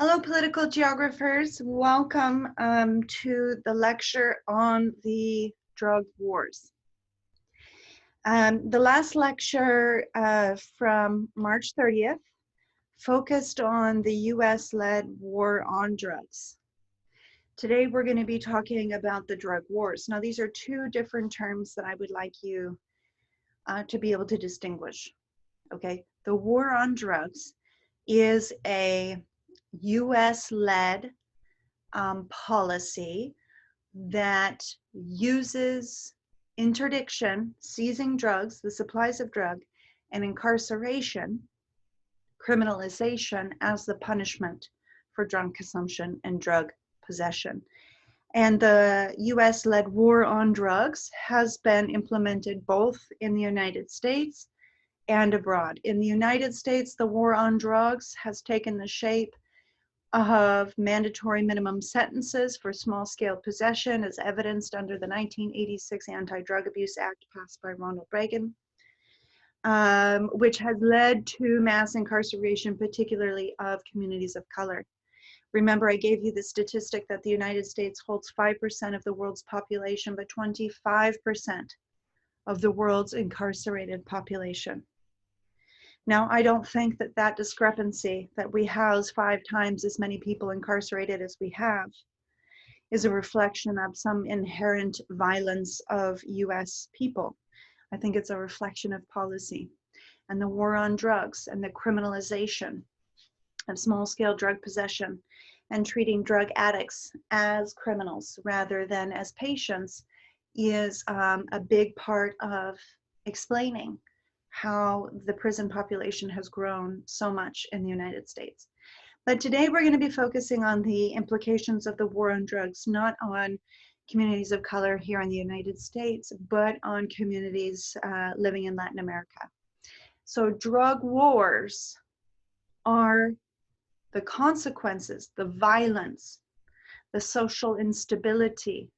Hello, political geographers. Welcome to the lecture on the drug wars. The last lecture from March 30th focused on the US-led war on drugs. Today, we're going to be talking about the drug wars. Now, these are two different terms that I would like you to be able to distinguish. Okay, the war on drugs is a US-led policy that uses interdiction, seizing drugs, the supplies of drug, and incarceration, criminalization as the punishment for drug consumption and drug possession. And the US-led war on drugs has been implemented both in the United States and abroad. In the United States, the war on drugs has taken the shape of mandatory minimum sentences for small-scale possession as evidenced under the 1986 Anti-Drug Abuse Act passed by Ronald Reagan, which has led to mass incarceration, particularly of communities of color. Remember, I gave you the statistic that the United States holds 5% of the world's population, but 25% of the world's incarcerated population. Now, I don't think that that discrepancy, that we house 5 times as many people incarcerated as we have, is a reflection of some inherent violence of US people. I think it's a reflection of policy and the war on drugs and the criminalization of small-scale drug possession and treating drug addicts as criminals rather than as patients is a big part of explaining how the prison population has grown so much in the United States. But today we're going to be focusing on the implications of the war on drugs, not on communities of color here in the United States, but on communities living in Latin America. So drug wars are the consequences, the violence, the social instability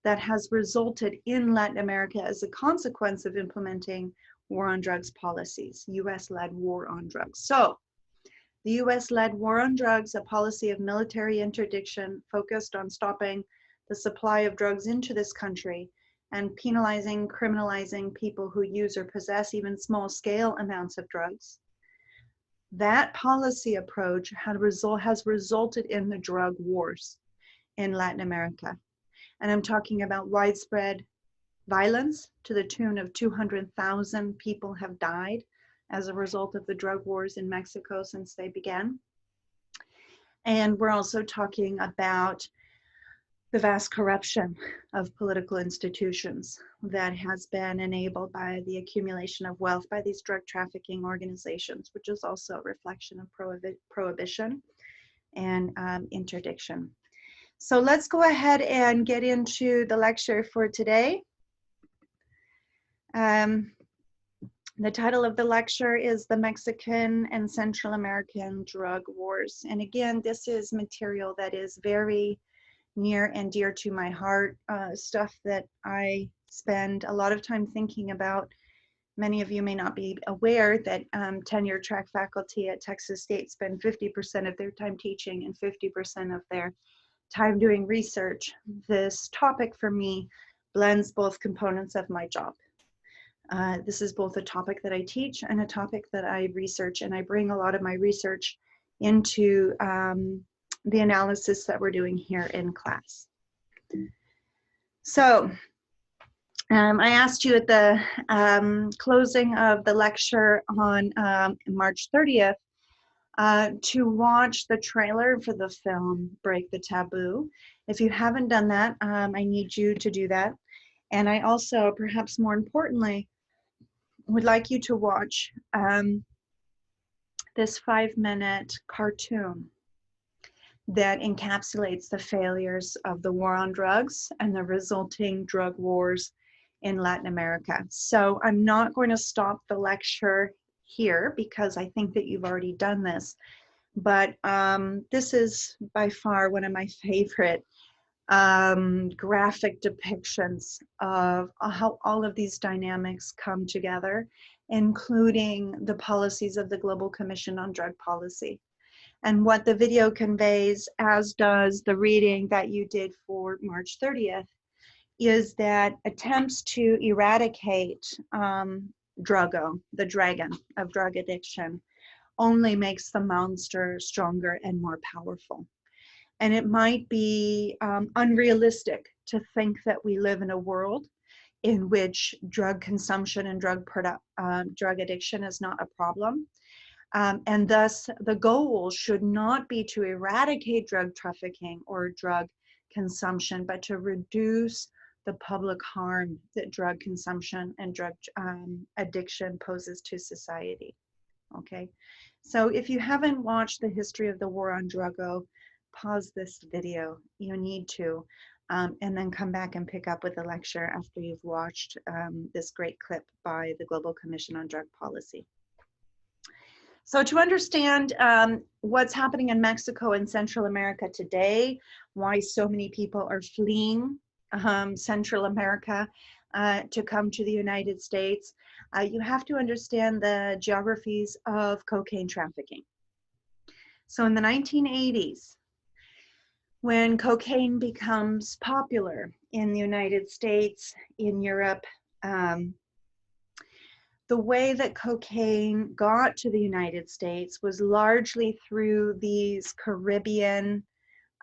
that has resulted in Latin America as a consequence of implementing war on drugs policies, US-led war on drugs. So the US-led war on drugs, a policy of military interdiction focused on stopping the supply of drugs into this country and penalizing, criminalizing people who use or possess even small-scale amounts of drugs. That policy approach has resulted in the drug wars in Latin America. And I'm talking about widespread violence to the tune of 200,000 people have died as a result of the drug wars in Mexico since they began. And we're also talking about the vast corruption of political institutions that has been enabled by the accumulation of wealth by these drug trafficking organizations, which is also a reflection of prohibition and interdiction. So let's go ahead and get into the lecture for today. The title of the lecture is The Mexican and Central American Drug Wars. And again, this is material that is very near and dear to my heart, stuff that I spend a lot of time thinking about. Many of you may not be aware that tenure track faculty at Texas State spend 50% of their time teaching and 50% of their time doing research. This topic for me blends both components of my job. This is both a topic that I teach and a topic that I research, and I bring a lot of my research into the analysis that we're doing here in class. So I asked you at the closing of the lecture on March 30th to watch the trailer for the film Break the Taboo. If you haven't done that, I need you to do that. And I also, perhaps more importantly, would like you to watch this 5-minute cartoon that encapsulates the failures of the war on drugs and the resulting drug wars in Latin America. So I'm not going to stop the lecture here because I think that you've already done this, but this is by far one of my favorite graphic depictions of how all of these dynamics come together, including the policies of the Global Commission on Drug Policy. And what the video conveys, as does the reading that you did for March 30th, is that attempts to eradicate Drugo, the dragon of drug addiction, only makes the monster stronger and more powerful. And it might be unrealistic to think that we live in a world in which drug consumption and drug addiction is not a problem. And thus, the goal should not be to eradicate drug trafficking or drug consumption, but to reduce the public harm that drug consumption and drug addiction poses to society. Okay, so if you haven't watched the history of the war on Drugo, pause this video. You need to, and then come back and pick up with the lecture after you've watched this great clip by the Global Commission on Drug Policy. So to understand what's happening in Mexico and Central America today, why so many people are fleeing Central America to come to the United States, you have to understand the geographies of cocaine trafficking. So in the 1980s, when cocaine becomes popular in the United States, in Europe, the way that cocaine got to the United States was largely through these Caribbean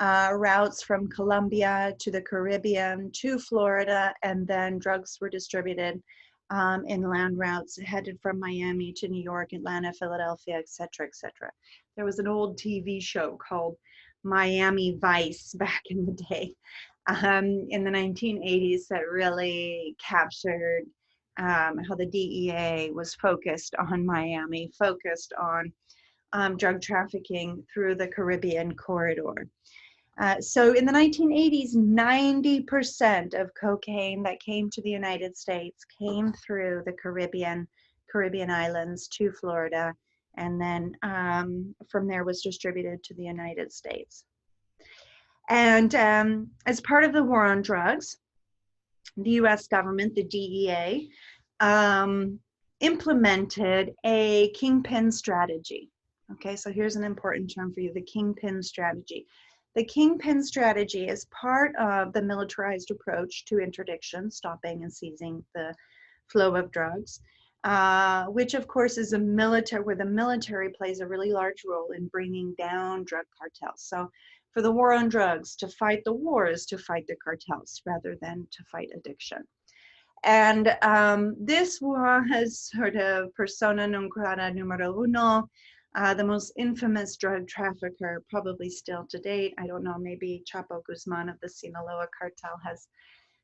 routes from Colombia to the Caribbean to Florida, and then drugs were distributed in land routes headed from Miami to New York, Atlanta, Philadelphia, et cetera, et cetera. There was an old TV show called Miami Vice back in the day in the 1980s that really captured how the DEA was focused on Miami, focused on drug trafficking through the Caribbean corridor. So in the 1980s, 90% of cocaine that came to the United States came through the Caribbean islands to Florida, and then from there was distributed to the United States. And as part of the war on drugs, the US government, the DEA, implemented a kingpin strategy. Okay, so here's an important term for you, the kingpin strategy. The kingpin strategy is part of the militarized approach to interdiction, stopping and seizing the flow of drugs, which of course is where the military plays a really large role in bringing down drug cartels. So for the war on drugs, to fight the war is to fight the cartels rather than to fight addiction. And this was sort of persona non grata numero uno, the most infamous drug trafficker, probably still to date. I don't know, maybe Chapo Guzman of the Sinaloa cartel has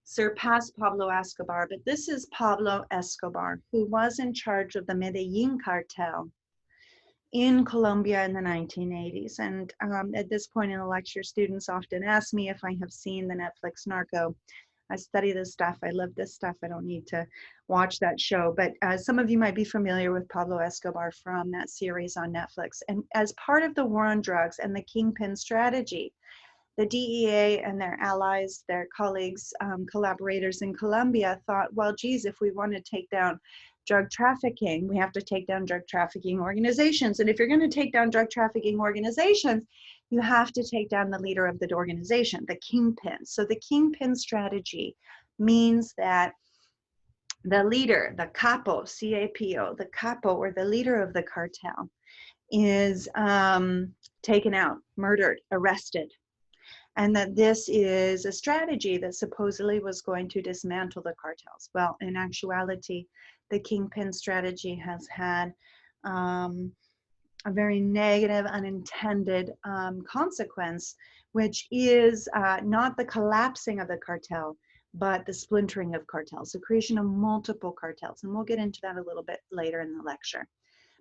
surpassed Pablo Escobar, but this is Pablo Escobar, who was in charge of the Medellin cartel in Colombia in the 1980s. And at this point in the lecture, students often ask me if I have seen the Netflix Narco. I study this stuff. I love this stuff. I don't need to watch that show. But some of you might be familiar with Pablo Escobar from that series on Netflix. And as part of the war on drugs and the kingpin strategy, the DEA and their allies, their colleagues, collaborators in Colombia thought, well, geez, if we want to take down drug trafficking, we have to take down drug trafficking organizations. And if you're going to take down drug trafficking organizations, you have to take down the leader of the organization, the kingpin. So the kingpin strategy means that the leader, the capo, C-A-P-O, the capo, or the leader of the cartel, is taken out, murdered, arrested. And that this is a strategy that supposedly was going to dismantle the cartels. Well, in actuality, the kingpin strategy has had a very negative, unintended consequence, which is not the collapsing of the cartel, but the splintering of cartels, the creation of multiple cartels. And we'll get into that a little bit later in the lecture.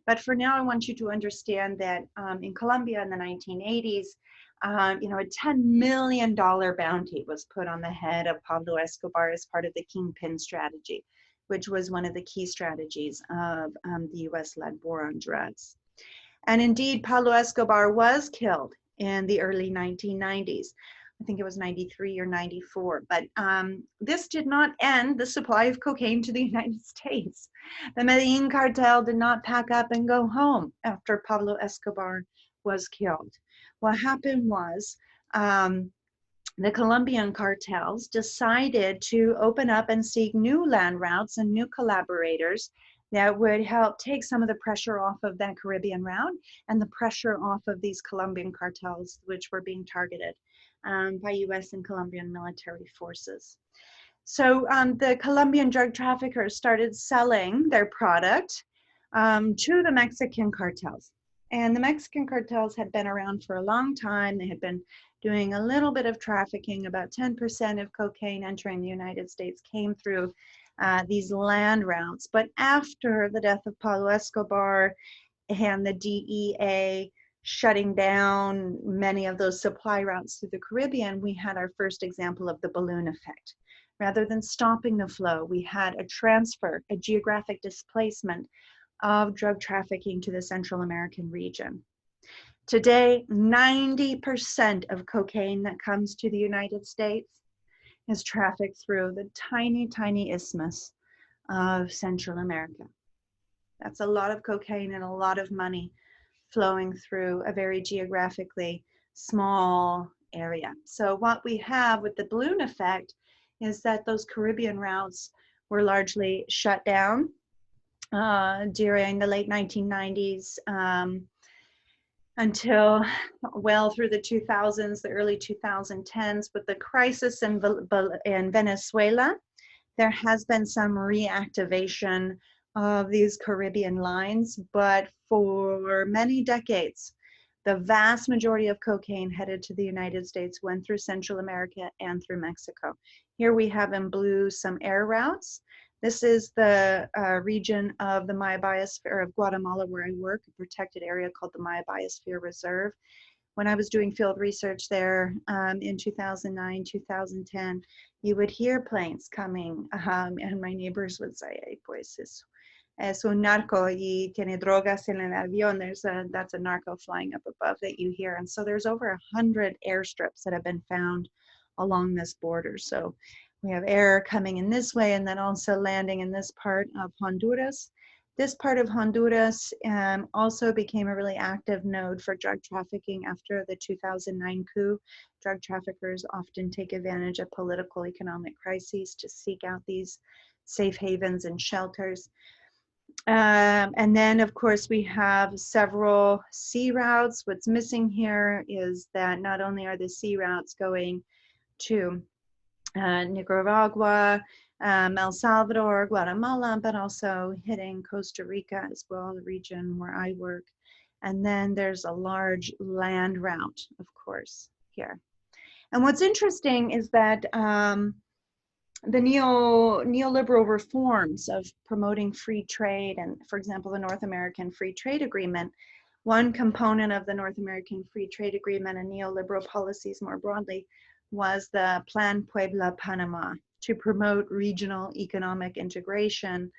But for now, I want you to understand that in Colombia in the 1980s, a $10 million bounty was put on the head of Pablo Escobar as part of the kingpin strategy, which was one of the key strategies of the US-led war on drugs. And indeed, Pablo Escobar was killed in the early 1990s. I think it was 93 or 94, but this did not end the supply of cocaine to the United States. The Medellin cartel did not pack up and go home after Pablo Escobar was killed. What happened was the Colombian cartels decided to open up and seek new land routes and new collaborators that would help take some of the pressure off of that Caribbean route and the pressure off of these Colombian cartels, which were being targeted by US and Colombian military forces. So the Colombian drug traffickers started selling their product to the Mexican cartels. And the Mexican cartels had been around for a long time. They had been doing a little bit of trafficking. About 10% of cocaine entering the United States came through these land routes. But after the death of Pablo Escobar and the DEA shutting down many of those supply routes through the Caribbean, we had our first example of the balloon effect. Rather than stopping the flow, we had a transfer, a geographic displacement of drug trafficking to the Central American region. Today, 90% of cocaine that comes to the United States is trafficked through the tiny, tiny isthmus of Central America. That's a lot of cocaine and a lot of money flowing through a very geographically small area. So what we have with the balloon effect is that those Caribbean routes were largely shut down during the late 1990s until well through the 2000s, the early 2010s. With the crisis in Venezuela, there has been some reactivation of these Caribbean lines, but for many decades, the vast majority of cocaine headed to the United States went through Central America and through Mexico. Here we have in blue some air routes. This is the region of the Maya Biosphere of Guatemala where I work, a protected area called the Maya Biosphere Reserve. When I was doing field research there in 2009, 2010, you would hear planes coming and my neighbors would say, hey, pues es un narco y tiene drogas en el avión. That's a narco flying up above that you hear. And so there's over 100 airstrips that have been found along this border. So we have air coming in this way and then also landing in this part of Honduras. This part of Honduras also became a really active node for drug trafficking after the 2009 coup. Drug traffickers often take advantage of political economic crises to seek out these safe havens and shelters. And then, of course, we have several sea routes. What's missing here is that not only are the sea routes going to Nicaragua, El Salvador, Guatemala, but also hitting Costa Rica as well, the region where I work. And then there's a large land route, of course, here. And what's interesting is that the neoliberal reforms of promoting free trade and, for example, the North American Free Trade Agreement, one component of the North American Free Trade Agreement and neoliberal policies more broadly was the Plan Puebla Panama to promote regional economic integration.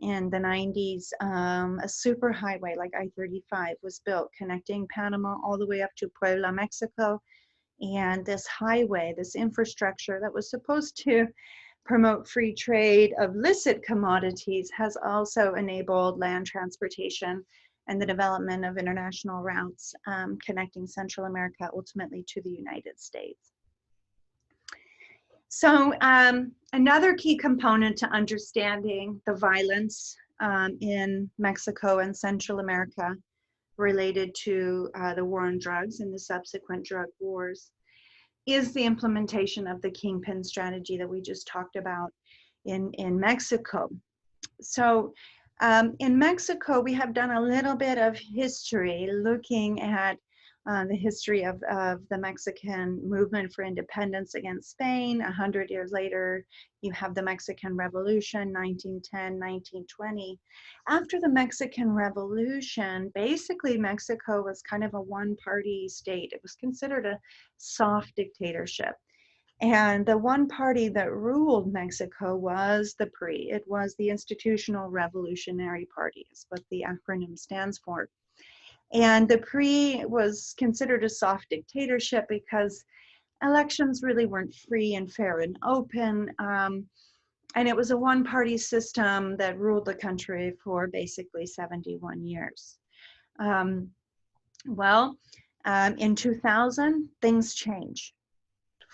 In the 90s, a superhighway like I-35 was built connecting Panama all the way up to Puebla, Mexico. And this highway, this infrastructure that was supposed to promote free trade of licit commodities has also enabled land transportation and the development of international routes connecting Central America ultimately to the United States. So another key component to understanding the violence in Mexico and Central America related to the war on drugs and the subsequent drug wars is the implementation of the kingpin strategy that we just talked about in Mexico. So in Mexico, we have done a little bit of history looking at the history of the Mexican movement for independence against Spain. 100 years later, you have the Mexican Revolution, 1910, 1920. After the Mexican Revolution, basically Mexico was kind of a one-party state. It was considered a soft dictatorship. And the one party that ruled Mexico was the PRI. It was the Institutional Revolutionary Party, is what the acronym stands for. And the PRI was considered a soft dictatorship because elections really weren't free and fair and open. And it was a one-party system that ruled the country for basically 71 years. Well, in 2000, things change.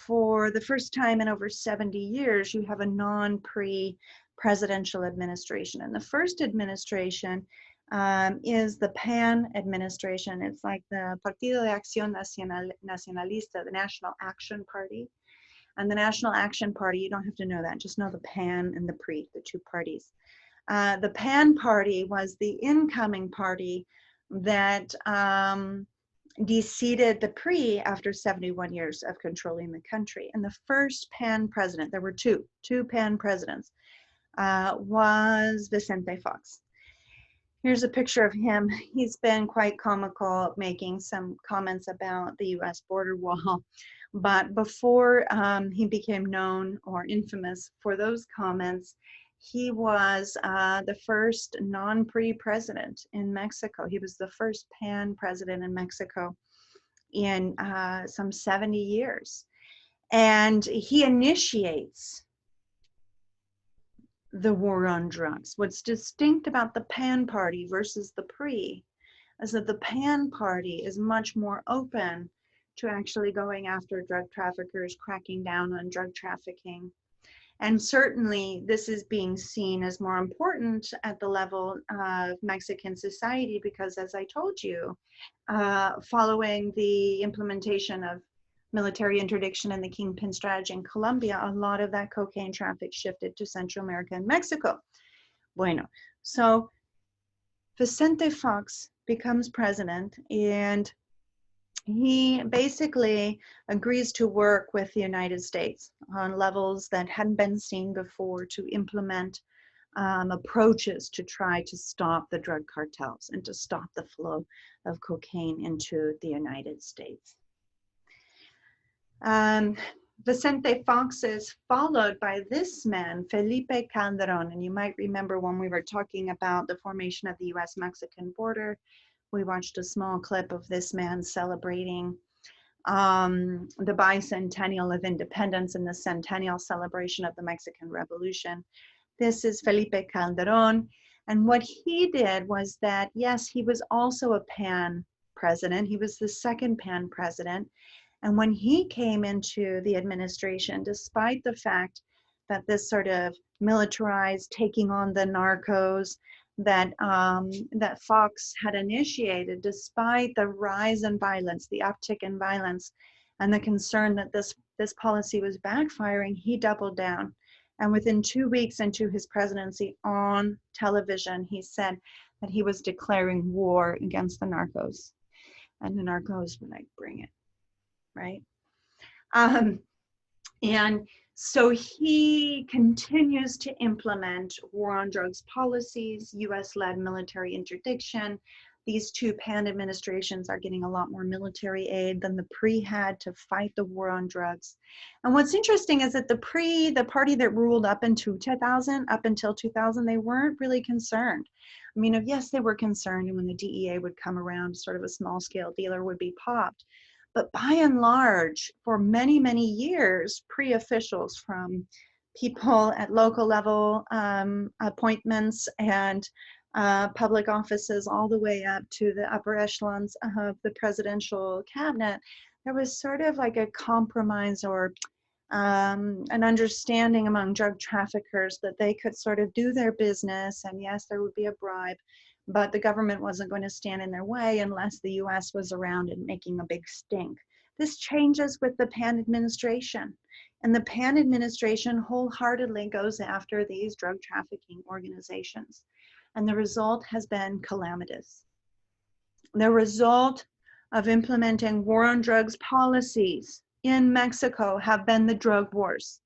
For the first time in over 70 years, you have a non-pre-presidential administration. And the first administration is the PAN administration. It's like the Partido de Acción Nacionalista, the National Action Party. And the National Action Party, you don't have to know that, just know the PAN and the PRE, the two parties. The PAN party was the incoming party that defeated the PRE after 71 years of controlling the country. And the first PAN president, there were two PAN presidents, was Vicente Fox. Here's a picture of him. He's been quite comical, making some comments about the US border wall. But before he became known or infamous for those comments, he was the first non-PRE president in Mexico. He was the first PAN president in Mexico in some 70 years. And he initiates the war on drugs. What's distinct about the PAN party versus the PRE is that the PAN party is much more open to actually going after drug traffickers, cracking down on drug trafficking. And certainly this is being seen as more important at the level of Mexican society because, as I told you, following the implementation of military interdiction and the kingpin strategy in Colombia, a lot of that cocaine traffic shifted to Central America and Mexico. Bueno, so Vicente Fox becomes president, and he basically agrees to work with the United States on levels that hadn't been seen before to implement approaches to try to stop the drug cartels and to stop the flow of cocaine into the United States. Vicente Fox is followed by this man, Felipe Calderon, and you might remember when we were talking about the formation of the US-Mexican border, we watched a small clip of this man celebrating the bicentennial of independence and the centennial celebration of the Mexican Revolution. This is Felipe Calderon, and what he did was that, yes, he was also a PAN president. He was the second PAN president. And when he came into the administration, despite the fact that this sort of militarized taking on the narcos that that Fox had initiated, despite the rise in violence, the uptick in violence, and the concern that this policy was backfiring, he doubled down. And within 2 weeks into his presidency on television, he said that he was declaring war against the narcos. And the narcos were like, bring it. Right? And so he continues to implement war on drugs policies, US-led military interdiction. These two PAN administrations are getting a lot more military aid than the PRE had to fight the war on drugs. And what's interesting is that the PRE, the party that ruled up until 2000, they weren't really concerned. I mean, yes, they were concerned, and when the DEA would come around, sort of a small-scale dealer would be popped. But by and large, for many, many years, PRE officials from people at local level appointments and public offices all the way up to the upper echelons of the presidential cabinet, there was sort of like a compromise or an understanding among drug traffickers that they could sort of do their business, and yes, there would be a bribe, but the government wasn't going to stand in their way unless the US was around and making a big stink. This changes with the PAN administration, and the PAN administration wholeheartedly goes after these drug trafficking organizations, and the result has been calamitous. The result of implementing war on drugs policies in Mexico have been the drug wars.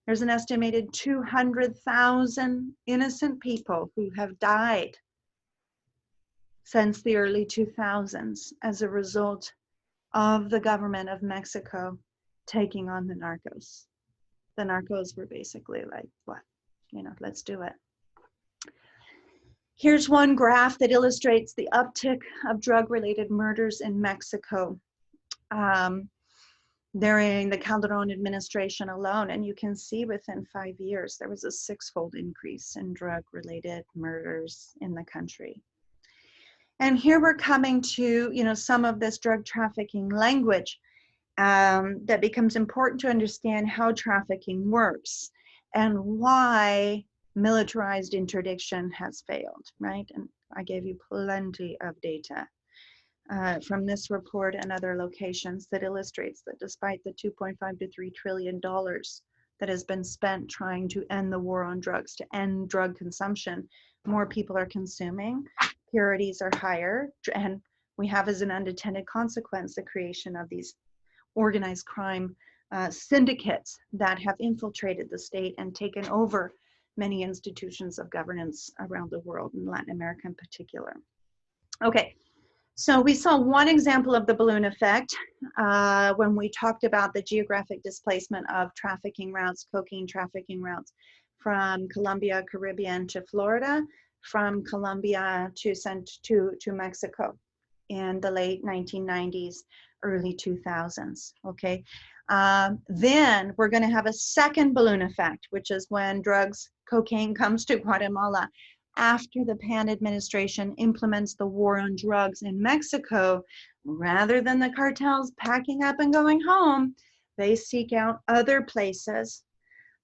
There's an estimated 200,000 innocent people who have died since the early 2000s as a result of the government of Mexico taking on the narcos. The narcos were basically like, what? Let's do it. Here's one graph that illustrates the uptick of drug-related murders in Mexico during the Calderon administration alone. And you can see within 5 years, there was a 6-fold increase in drug-related murders in the country. And here we're coming to, some of this drug trafficking language that becomes important to understand how trafficking works and why militarized interdiction has failed, right? And I gave you plenty of data from this report and other locations that illustrates that despite the $2.5 to $3 trillion that has been spent trying to end the war on drugs, to end drug consumption, more people are consuming, purities are higher, and we have as an unintended consequence the creation of these organized crime syndicates that have infiltrated the state and taken over many institutions of governance around the world, in Latin America in particular. Okay, so we saw one example of the balloon effect when we talked about the geographic displacement of trafficking routes, cocaine trafficking routes from Colombia, Caribbean to Florida, from Colombia to Mexico in the late 1990s, early 2000s, okay? Then we're gonna have a second balloon effect, which is when cocaine comes to Guatemala. After the PAN administration implements the war on drugs in Mexico, rather than the cartels packing up and going home, they seek out other places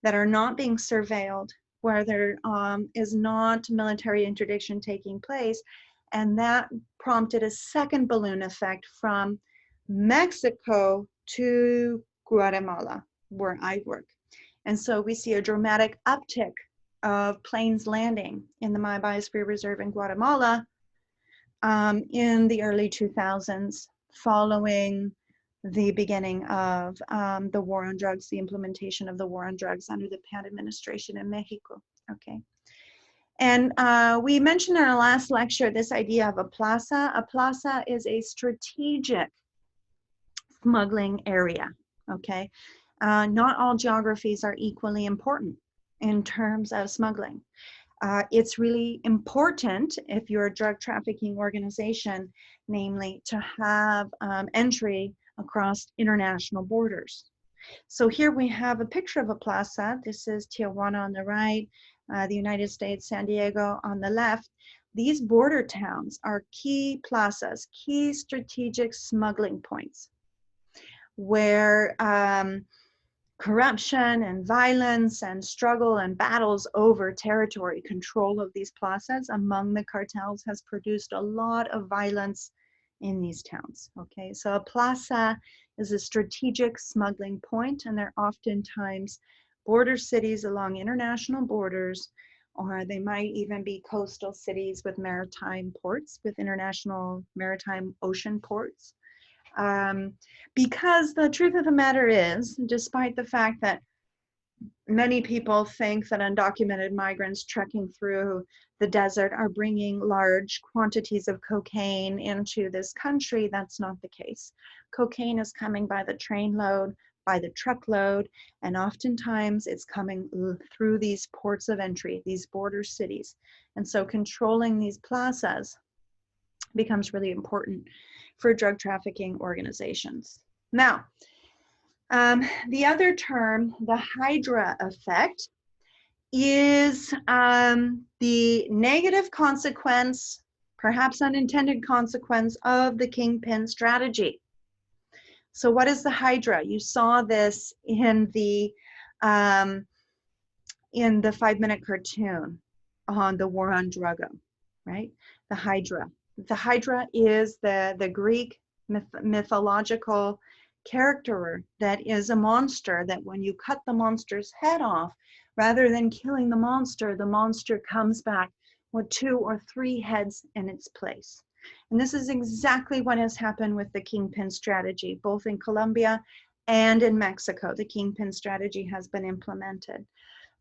that are not being surveilled, where there is not military interdiction taking place. And that prompted a second balloon effect from Mexico to Guatemala, where I work. And so we see a dramatic uptick of planes landing in the Maya Biosphere Reserve in Guatemala in the early 2000s, following the beginning of the war on drugs, the implementation of the war on drugs under the PAN administration in Mexico, okay? And we mentioned in our last lecture this idea of a plaza. A plaza is a strategic smuggling area, okay? Not all geographies are equally important in terms of smuggling. It's really important if you're a drug trafficking organization, namely to have entry across international borders. So here we have a picture of a plaza. This is Tijuana on the right, the United States, San Diego on the left. These border towns are key plazas, key strategic smuggling points where corruption and violence and struggle and battles over territory control of these plazas among the cartels has produced a lot of violence in these towns, okay? So a plaza is a strategic smuggling point, and they're oftentimes border cities along international borders, or they might even be coastal cities with maritime ports, with international maritime ocean ports. Because the truth of the matter is, despite the fact that many people think that undocumented migrants trekking through the desert are bringing large quantities of cocaine into this country, that's not the case. Cocaine is coming by the trainload, by the truckload, and oftentimes it's coming through these ports of entry, these border cities. And so controlling these plazas becomes really important for drug trafficking organizations. Now, the other term, the Hydra effect, is the negative consequence, perhaps unintended consequence, of the kingpin strategy. So what is the Hydra? You saw this in the 5-minute cartoon on the war on drugs, right? The Hydra. The Hydra is the Greek mythological character that is a monster that when you cut the monster's head off, rather than killing the monster comes back with 2 or 3 heads in its place. And this is exactly what has happened with the kingpin strategy, both in Colombia and in Mexico. The kingpin strategy has been implemented.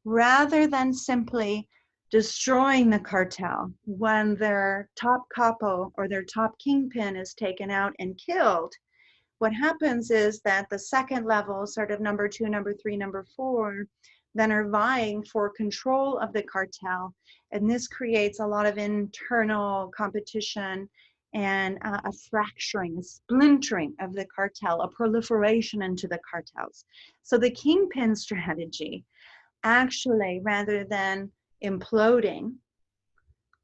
Rather than simply destroying the cartel when their top capo or their top kingpin is taken out and killed, what happens is that the second level, sort of number 2, number 3, number 4, then are vying for control of the cartel. And this creates a lot of internal competition and a fracturing, a splintering of the cartel, a proliferation into the cartels. So the kingpin strategy, actually, rather than imploding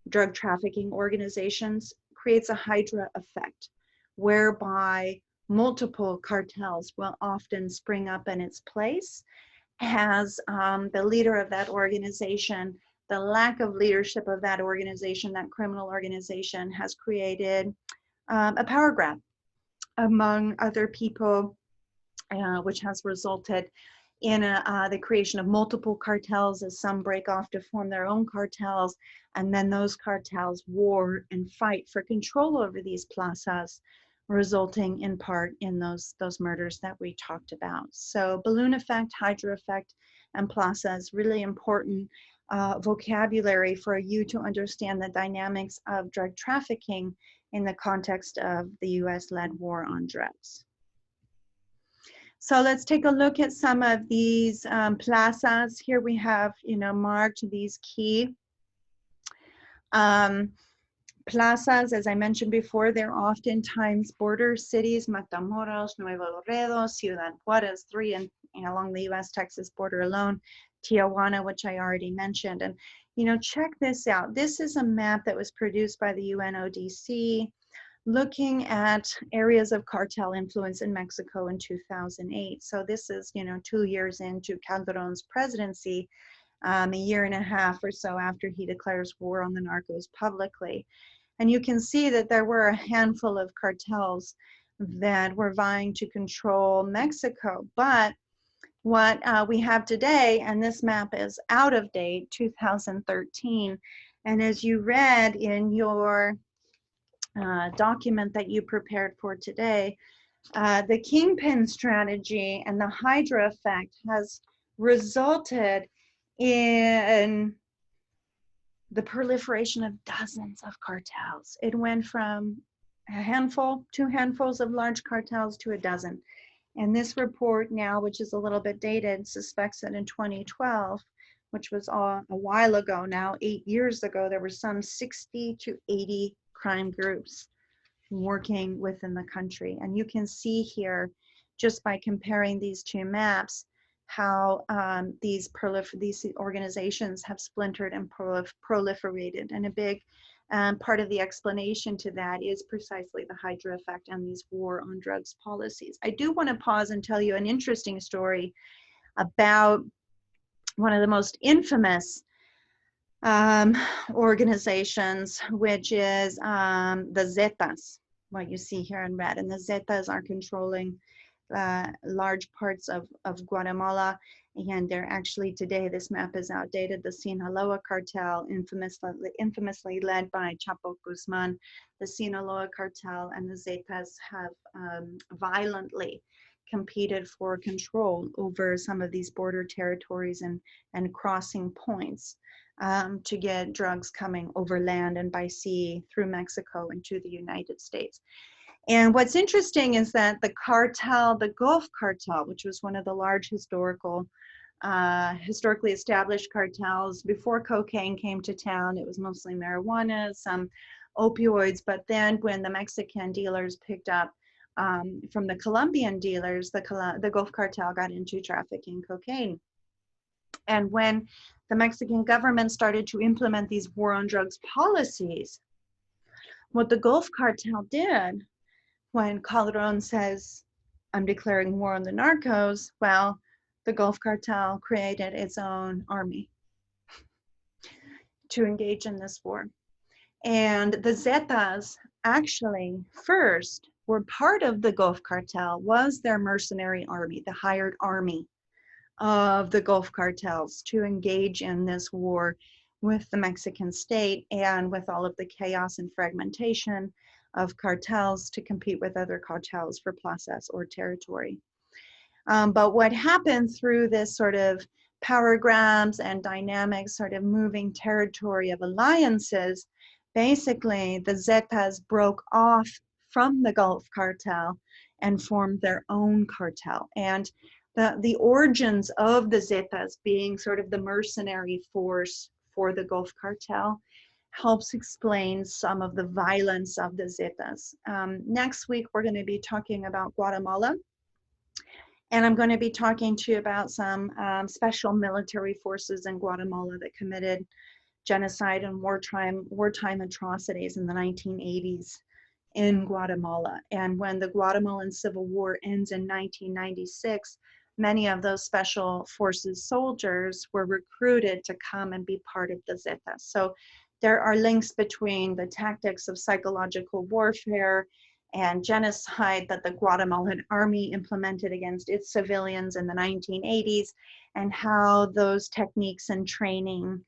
drug trafficking organizations, creates a hydra effect, whereby multiple cartels will often spring up in its place as the leader of that organization, the lack of leadership of that organization, that criminal organization, has created a power grab among other people, which has resulted in the creation of multiple cartels as some break off to form their own cartels, and then those cartels war and fight for control over these plazas, resulting in part in those murders that we talked about. So balloon effect, hydra effect, and plaza is really important vocabulary for you to understand the dynamics of drug trafficking in the context of the US-led war on drugs. So let's take a look at some of these plazas. Here we have, marked these key plazas. As I mentioned before, they're oftentimes border cities: Matamoros, Nuevo Laredo, Ciudad Juarez, 3 along the US-Texas border alone, Tijuana, which I already mentioned. And, check this out. This is a map that was produced by the UNODC, looking at areas of cartel influence in Mexico in 2008. So this is, 2 years into Calderon's presidency, a year and a half or so after he declares war on the narcos publicly. And you can see that there were a handful of cartels that were vying to control Mexico. But what we have today, and this map is out of date, 2013, and as you read in your document that you prepared for today, the kingpin strategy and the hydra effect has resulted in the proliferation of dozens of cartels. It went from a handful, 2 handfuls of large cartels to a dozen. And this report now, which is a little bit dated, suspects that in 2012, which was a while ago now, 8 years ago, there were some 60 to 80 crime groups working within the country. And you can see here, just by comparing these 2 maps, how these organizations have splintered and proliferated. And a big part of the explanation to that is precisely the hydra effect and these war on drugs policies. I do want to pause and tell you an interesting story about one of the most infamous organizations, which is the Zetas, what you see here in red. And the Zetas are controlling large parts of Guatemala, and they're actually, today this map is outdated, the Sinaloa cartel, infamously led by Chapo Guzman. The Sinaloa cartel and the Zetas have violently competed for control over some of these border territories and crossing points to get drugs coming over land and by sea through Mexico into the United States. And what's interesting is that the cartel, the Gulf cartel, which was one of the large historically established cartels before cocaine came to town, it was mostly marijuana, some opioids, but then when the Mexican dealers picked up from the Colombian dealers, the Gulf cartel got into trafficking cocaine. And when the Mexican government started to implement these war on drugs policies, what the Gulf cartel did, when Calderon says, I'm declaring war on the narcos, well, the Gulf cartel created its own army to engage in this war. And the Zetas actually first were part of the Gulf cartel, was their mercenary army, the hired army of the Gulf cartels to engage in this war with the Mexican state and with all of the chaos and fragmentation of cartels to compete with other cartels for plazas or territory. But what happened through this sort of power grabs and dynamic sort of moving territory of alliances, basically the Zetas broke off from the Gulf cartel and formed their own cartel. And the origins of the Zetas being sort of the mercenary force for the Gulf cartel helps explain some of the violence of the Zetas. Next week, we're going to be talking about Guatemala. And I'm going to be talking to you about some special military forces in Guatemala that committed genocide and wartime atrocities in the 1980s in Guatemala. And when the Guatemalan Civil War ends in 1996, many of those special forces soldiers were recruited to come and be part of the Zetas. So there are links between the tactics of psychological warfare and genocide that the Guatemalan army implemented against its civilians in the 1980s, and how those techniques and training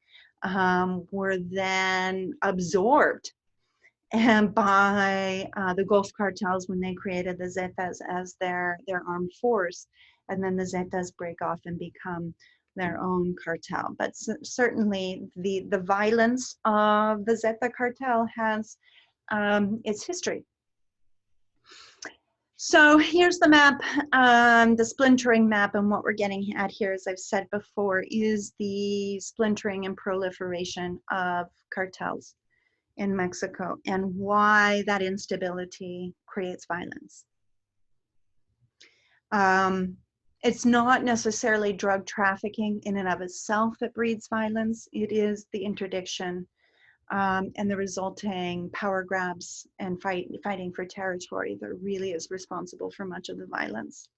were then absorbed and by the Gulf cartels when they created the Zetas as their armed force. And then the Zetas break off and become their own cartel. But certainly the violence of the Zeta cartel has its history. So here's the map, the splintering map, and what we're getting at here, as I've said before, is the splintering and proliferation of cartels in Mexico and why that instability creates violence. It's not necessarily drug trafficking in and of itself that breeds violence. It is the interdiction and the resulting power grabs and fighting for territory that really is responsible for much of the violence.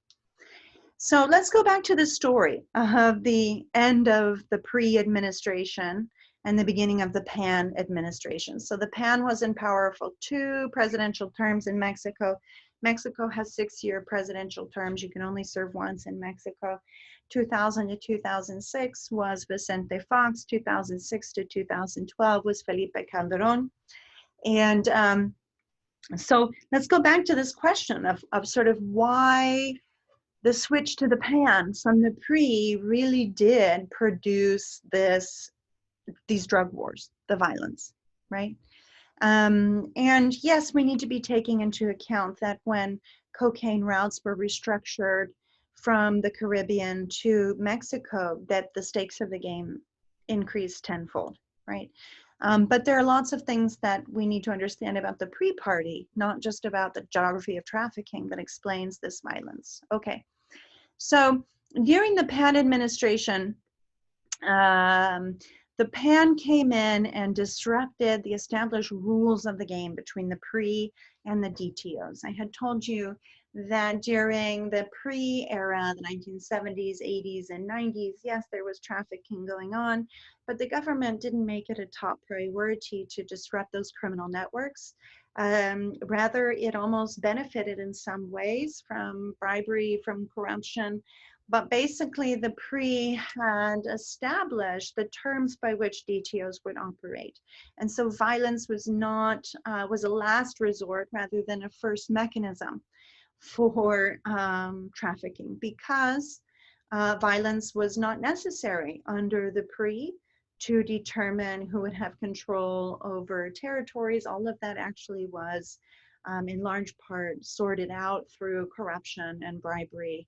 So let's go back to the story of the end of the pre-administration and the beginning of the PAN administration. So the PAN was in power for 2 presidential terms in Mexico. Mexico has 6-year presidential terms. You can only serve once in Mexico. 2000 to 2006 was Vicente Fox. 2006 to 2012 was Felipe Calderón. And so let's go back to this question of sort of why the switch to the PAN from the pre really did produce these drug wars, the violence, right? And yes, we need to be taking into account that when cocaine routes were restructured from the Caribbean to Mexico, that the stakes of the game increased tenfold, right? But there are lots of things that we need to understand about the pre-party, not just about the geography of trafficking, that explains this violence. Okay, so during the PAN administration, the PAN came in and disrupted the established rules of the game between the pre and the DTOs. I had told you that during the pre-era, the 1970s, 80s, and 90s, yes, there was trafficking going on, but the government didn't make it a top priority to disrupt those criminal networks. Rather, it almost benefited in some ways from bribery, from corruption. But basically, the pre had established the terms by which DTOs would operate. And so violence was not, was a last resort rather than a first mechanism for trafficking, because violence was not necessary under the pre to determine who would have control over territories. All of that actually was in large part sorted out through corruption and bribery.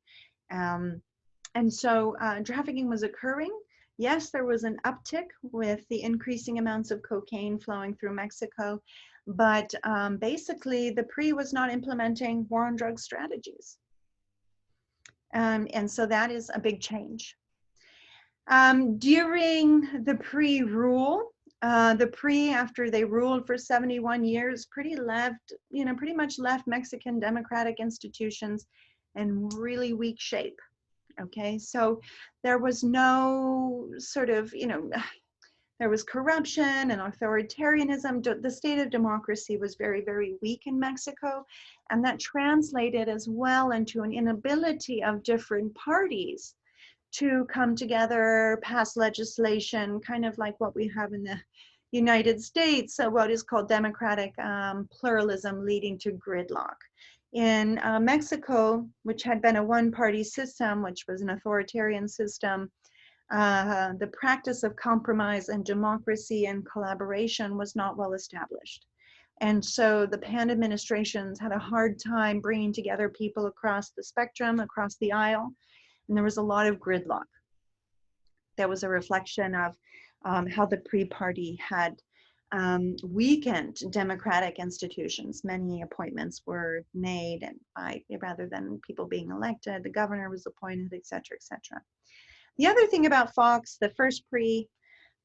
And so trafficking was occurring. Yes, there was an uptick with the increasing amounts of cocaine flowing through Mexico, but basically the pre was not implementing war on drugs strategies. And so that is a big change. During the pre-rule, the pre, after they ruled for 71 years, pretty much left Mexican democratic institutions in really weak shape. Okay, so there was no sort of, there was corruption and authoritarianism. The state of democracy was very, very weak in Mexico, and that translated as well into an inability of different parties to come together, pass legislation, kind of like what we have in the United States, so what is called democratic pluralism, leading to gridlock. In Mexico, which had been a one-party system, which was an authoritarian system, the practice of compromise and democracy and collaboration was not well established. And so the PAN administrations had a hard time bringing together people across the spectrum, across the aisle, and there was a lot of gridlock. There was a reflection of how the pre-party had weakened democratic institutions. Many appointments were made, and rather than people being elected, the governor was appointed, et cetera, et cetera. The other thing about Fox, the first pre,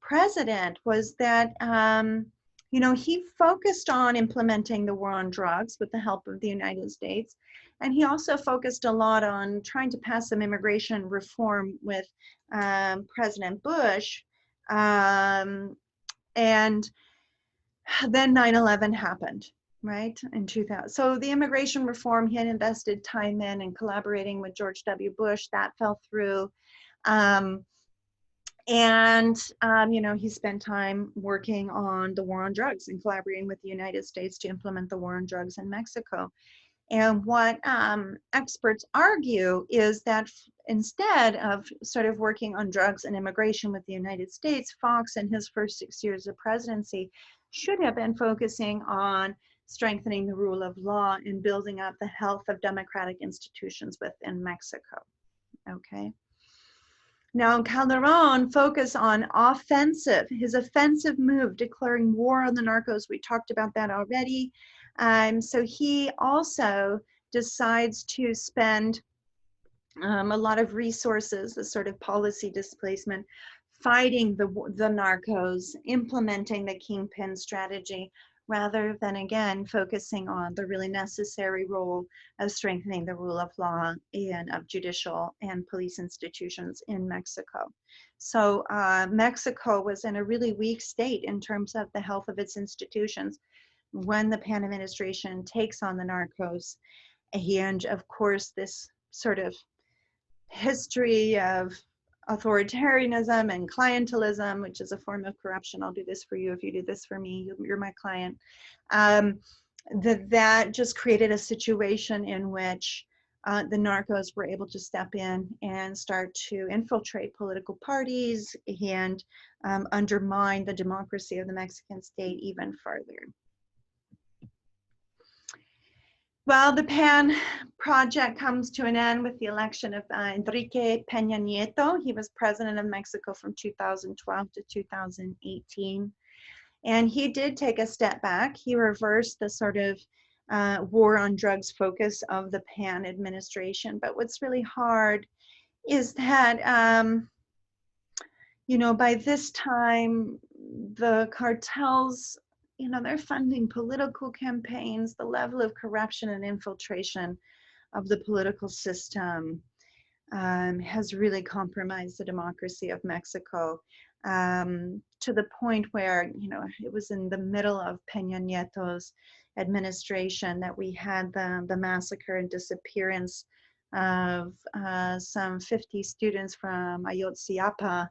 president was that, you know, he focused on implementing the war on drugs with the help of the United States. And he also focused a lot on trying to pass some immigration reform with President Bush. And then 9/11 happened, right, in 2000. So the immigration reform he had invested time in and collaborating with George W. Bush, that fell through. You know, he spent time working on the war on drugs and collaborating with the United States to implement the war on drugs in Mexico. And what experts argue is that instead of sort of working on drugs and immigration with the United States, Fox in his first 6 years of presidency should have been focusing on strengthening the rule of law and building up the health of democratic institutions within Mexico. Okay. Now, Calderon focused on his offensive move, declaring war on the narcos. We talked about that already. So he also decides to spend a lot of resources, the sort of policy displacement, fighting the narcos, implementing the kingpin strategy, rather than, again, focusing on the really necessary role of strengthening the rule of law and of judicial and police institutions in Mexico. So Mexico was in a really weak state in terms of the health of its institutions when the Pan administration takes on the narcos. And of course, this sort of history of authoritarianism and clientelism, which is a form of corruption. I'll do this for you if you do this for me, you're my client. That just created a situation in which the narcos were able to step in and start to infiltrate political parties and undermine the democracy of the Mexican state even further. Well, the PAN project comes to an end with the election of Enrique Peña Nieto. He was president of Mexico from 2012 to 2018. And he did take a step back. He reversed the sort of war on drugs focus of the PAN administration. But what's really hard is that, you know, by this time, the cartels, you know, they're funding political campaigns. The level of corruption and infiltration of the political system has really compromised the democracy of Mexico, to the point where, you know, it was in the middle of Peña Nieto's administration that we had the massacre and disappearance of some 50 students from Ayotzinapa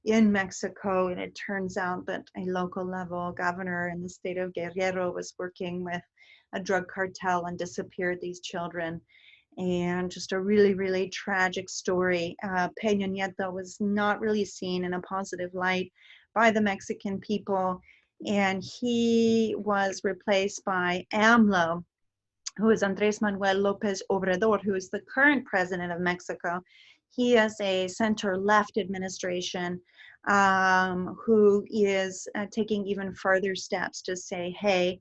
in Mexico, and it turns out that a local level governor in the state of Guerrero was working with a drug cartel and disappeared these children. And just a really, really tragic story. Peña Nieto was not really seen in a positive light by the Mexican people, and he was replaced by AMLO, who is Andrés Manuel López Obrador, who is the current president of Mexico. He is a center-left administration who is taking even further steps to say, hey,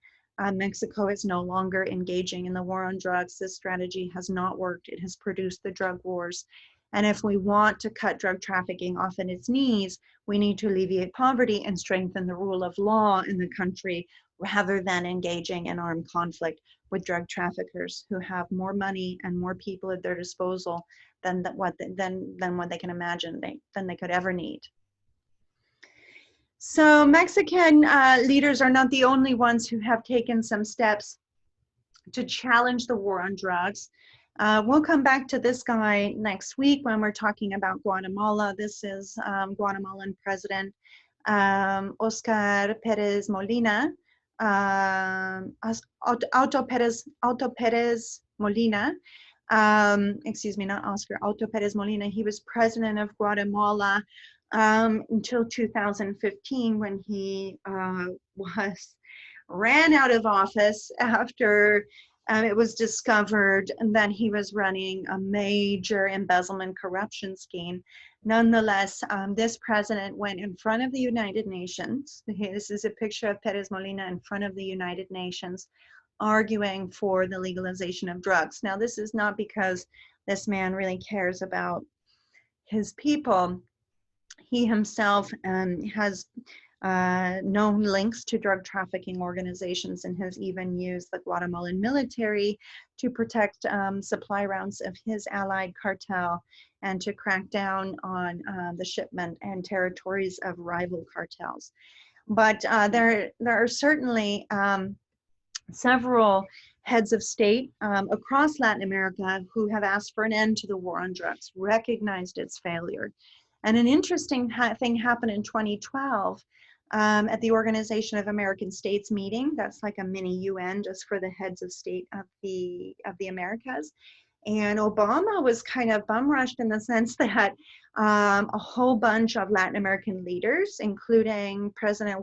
Mexico is no longer engaging in the war on drugs. This strategy has not worked. It has produced the drug wars. And if we want to cut drug trafficking off at its knees, we need to alleviate poverty and strengthen the rule of law in the country, rather than engaging in armed conflict with drug traffickers who have more money and more people at their disposal than what they can imagine than they could ever need. So Mexican leaders are not the only ones who have taken some steps to challenge the war on drugs. We'll come back to this guy next week when we're talking about Guatemala. This is Guatemalan President Oscar Perez Molina. Auto Perez Molina. Excuse me, not Oscar, Auto Perez Molina. He was president of Guatemala until 2015, when he ran out of office after it was discovered that he was running a major embezzlement corruption scheme. Nonetheless, this president went in front of the United Nations. This is a picture of Perez Molina in front of the United Nations, arguing for the legalization of drugs. Now, this is not because this man really cares about his people. He himself has known links to drug trafficking organizations and has even used the Guatemalan military to protect supply routes of his allied cartel and to crack down on the shipment and territories of rival cartels. But there are certainly several heads of state across Latin America who have asked for an end to the war on drugs, recognized its failure. And an interesting thing happened in 2012 at the Organization of American States meeting. That's like a mini UN just for the heads of state of the Americas. And Obama was kind of bum rushed in the sense that a whole bunch of Latin American leaders, including President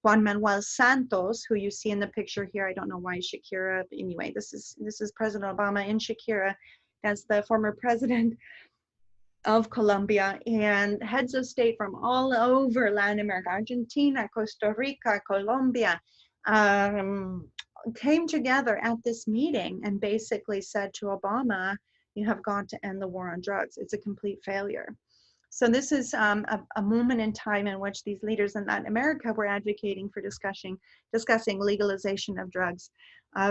Juan Manuel Santos, who you see in the picture here. I don't know why Shakira, but anyway, this is President Obama in Shakira as the former president of Colombia, and heads of state from all over Latin America, Argentina, Costa Rica, Colombia, came together at this meeting and basically said to Obama, you have got to end the war on drugs. It's a complete failure. So this is a moment in time in which these leaders in Latin America were advocating for discussing legalization of drugs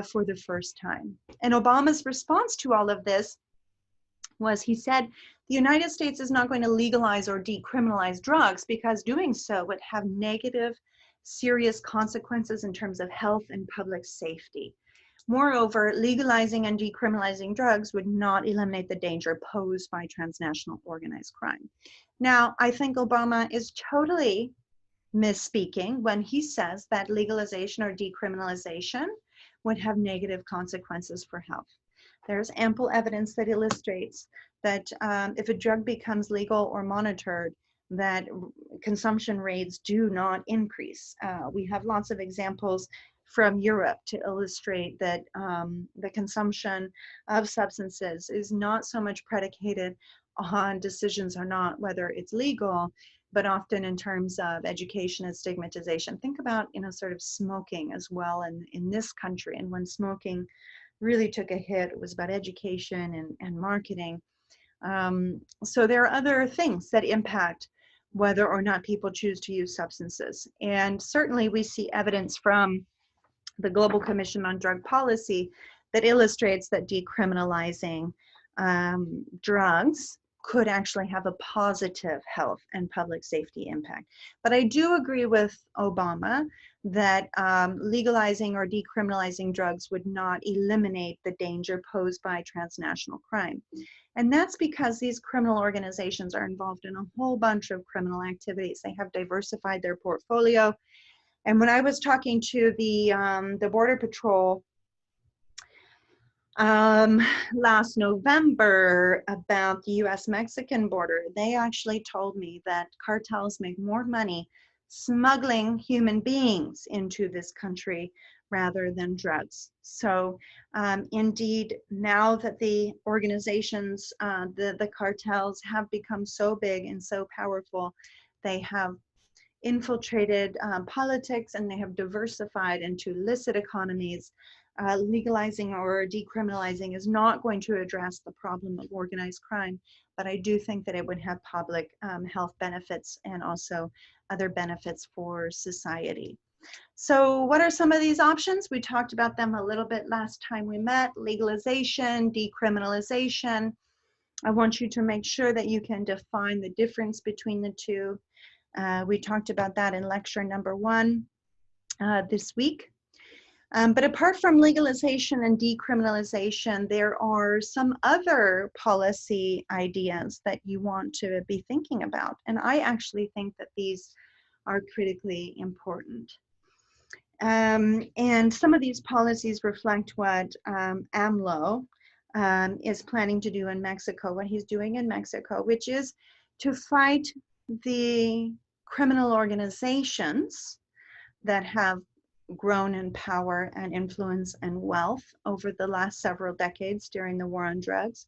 for the first time. And Obama's response to all of this was, he said, the United States is not going to legalize or decriminalize drugs because doing so would have negative, serious consequences in terms of health and public safety. Moreover, legalizing and decriminalizing drugs would not eliminate the danger posed by transnational organized crime. Now, I think Obama is totally misspeaking when he says that legalization or decriminalization would have negative consequences for health. There's ample evidence that illustrates that if a drug becomes legal or monitored, that consumption rates do not increase. We have lots of examples from Europe to illustrate that the consumption of substances is not so much predicated on decisions or not whether it's legal, but often in terms of education and stigmatization. Think about, sort of smoking as well in this country. And when smoking really took a hit, it was about education and marketing. So there are other things that impact whether or not people choose to use substances. And certainly we see evidence from the Global Commission on Drug Policy that illustrates that decriminalizing drugs could actually have a positive health and public safety impact. But I do agree with Obama that legalizing or decriminalizing drugs would not eliminate the danger posed by transnational crime. And that's because these criminal organizations are involved in a whole bunch of criminal activities. They have diversified their portfolio. And when I was talking to the Border Patrol last November about the US-Mexican border, they actually told me that cartels make more money smuggling human beings into this country rather than drugs. So indeed, now that the organizations, the cartels have become so big and so powerful, they have infiltrated politics and they have diversified into illicit economies. Legalizing or decriminalizing is not going to address the problem of organized crime, but I do think that it would have public health benefits and also other benefits for society. So what are some of these options? We talked about them a little bit last time we met: legalization, decriminalization. I want you to make sure that you can define the difference between the two. We talked about that in lecture number 1 this week. But apart from legalization and decriminalization, there are some other policy ideas that you want to be thinking about. And I actually think that these are critically important. And some of these policies reflect what AMLO is planning to do in Mexico, what he's doing in Mexico, which is to fight the criminal organizations that have grown in power and influence and wealth over the last several decades during the war on drugs.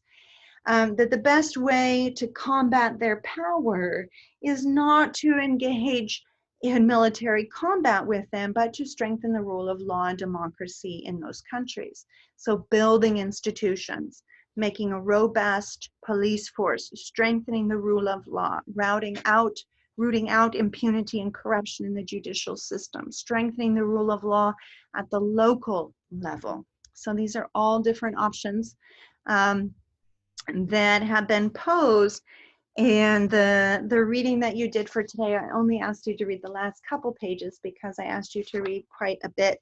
That the best way to combat their power is not to engage in military combat with them, but to strengthen the rule of law and democracy in those countries. So building institutions, making a robust police force, strengthening the rule of law, rooting out impunity and corruption in the judicial system, strengthening the rule of law at the local level. So these are all different options that have been posed. And the reading that you did for today, I only asked you to read the last couple pages because I asked you to read quite a bit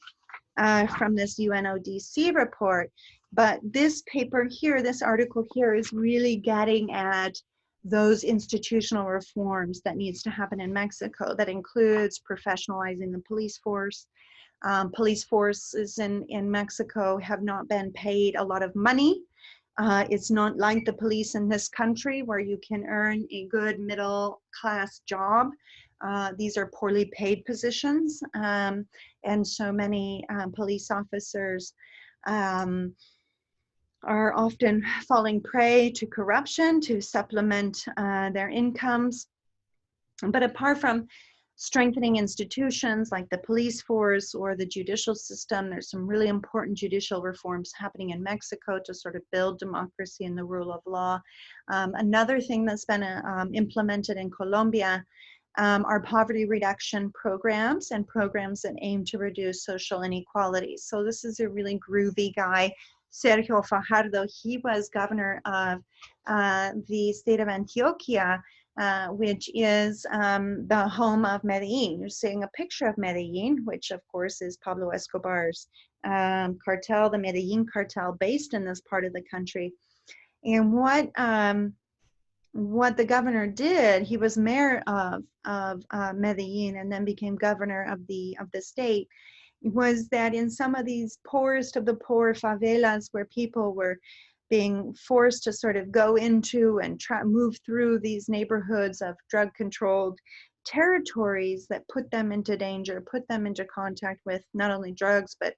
from this UNODC report. But this paper here, this article here, is really getting at those institutional reforms that needs to happen in Mexico. That includes professionalizing the police force. Police forces in Mexico have not been paid a lot of money. It's not like the police in this country where you can earn a good middle class job. These are poorly paid positions, and so many police officers are often falling prey to corruption to supplement their incomes. But apart from strengthening institutions like the police force or the judicial system, there's some really important judicial reforms happening in Mexico to sort of build democracy and the rule of law. Another thing that's been implemented in Colombia are poverty reduction programs and programs that aim to reduce social inequalities. So this is a really groovy guy, Sergio Fajardo. He was governor of the state of Antioquia, which is the home of Medellin. You're seeing a picture of Medellin, which of course is Pablo Escobar's cartel, the Medellin cartel, based in this part of the country. And what the governor did, he was mayor of Medellin and then became governor of the state, was that in some of these poorest of the poor favelas where people were being forced to sort of go into and move through these neighborhoods of drug-controlled territories that put them into danger, put them into contact with not only drugs, but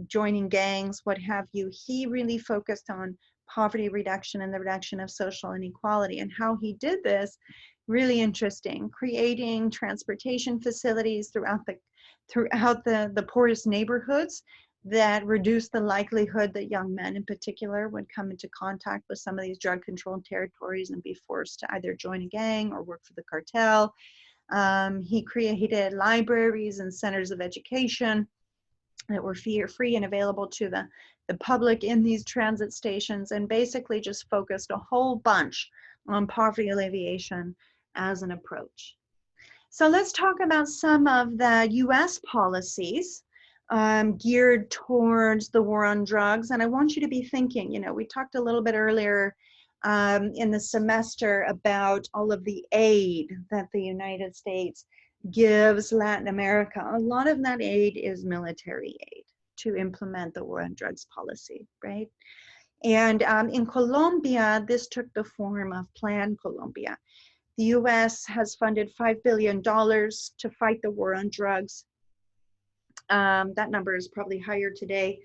joining gangs, what have you. He really focused on poverty reduction and the reduction of social inequality. And how he did this, really interesting, creating transportation facilities throughout the poorest neighborhoods that reduce the likelihood that young men in particular would come into contact with some of these drug-controlled territories and be forced to either join a gang or work for the cartel. He created libraries and centers of education that were free and available to the public in these transit stations, and basically just focused a whole bunch on poverty alleviation as an approach. So let's talk about some of the US policies geared towards the war on drugs. And I want you to be thinking, we talked a little bit earlier in the semester about all of the aid that the United States gives Latin America. A lot of that aid is military aid to implement the war on drugs policy, right? And in Colombia, this took the form of Plan Colombia. The US has funded $5 billion to fight the war on drugs. That number is probably higher today,